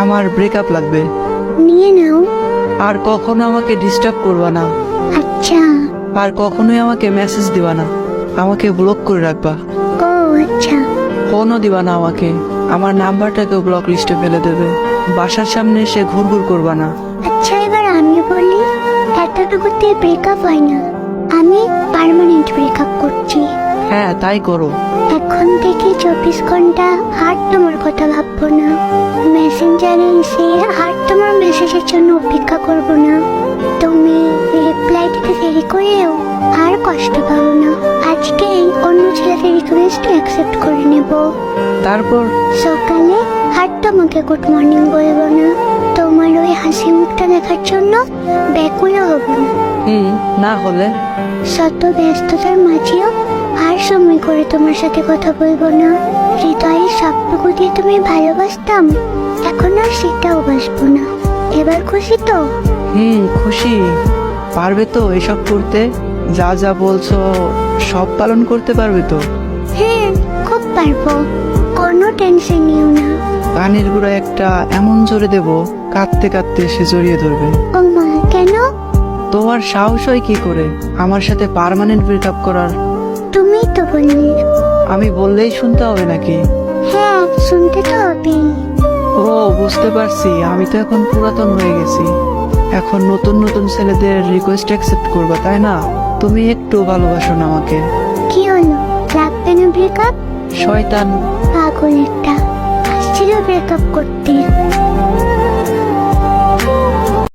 আমার ব্রেকআপ লাগবে। নিয়ে নাও। আর কখনো আমাকে ডিস্টার্ব করবা না। আচ্ছা। আর কখনোই আমাকে মেসেজ দিবা না, আমাকে ব্লক করে রাখবা। ও আচ্ছা। ফোনও দিবা না আমাকে, আমার নাম্বারটাকেও ব্লক লিস্টে ফেলে দেবে। বাসার সামনে এসে ঘুরঘুর করবা না। আচ্ছা এবার আমি বলি, এতটুকুতে ব্রেকআপ হয় না, আমি পার্মানেন্ট ব্রেকআপ করছি। হ্যাঁ তাই করো। এখন থেকে 24 ঘন্টা আর তোমার কথা ভাববো না, মেসেঞ্জারে এসে আর তোমার মেসেজের জন্য অপেক্ষা করব না, তুমি রিপ্লাই দিতে দেরি করেও আর কষ্ট পাবো না। আজকেই অন্য ছেলেদের রিকোয়েস্ট অ্যাকসেপ্ট করে নেব। তারপর সকালে আর তোমাকে গুড মর্নিং বলবো না, তোমার ওই হাসি মুখটা দেখার জন্য ব্যাকুলও হব না। না হলে? শত ব্যস্ততার মাঝেও আর সময় করে তোমার সাথে কথা বলবো না। হৃদয়ের সবটুকু দিয়ে তুমি ভালোবাসতাম, এখন আর সেটাও বাসবো না। এবার খুশি তো? খুশি। পারবে তো এসব করতে? যা যা বলছো সব পালন করতে পারবে তো? হ্যাঁ খুব পারবো, কোনো টেনশন নিও না। কানের গুঁড়া একটা এমন জোরে দেব, কাঁদতে কাঁদতে সে জড়িয়ে ধরবে। ও মা, কেন? তোমার সাহস হয় কি করে আমার সাথে পার্মানেন্ট ব্রেকআপ করার? তুমি তো বললে। আমি বললেই শুনতে হবে নাকি? হ্যাঁ শুনতে তো হবে। ও বুঝতে পারছি, আমি তো এখন পুরাতন হয়ে গেছি। এখন নতুন নতুন ছেলেদের রিকোয়েস্ট অ্যাকসেপ্ট করবা, তাই না? তুমি একটু ভালোবাসো না আমাকে। কি হলো, লাগবে না ব্রেকআপ? শয়তান। পাগল একটা, আসছিল ব্রেকআপ করতে।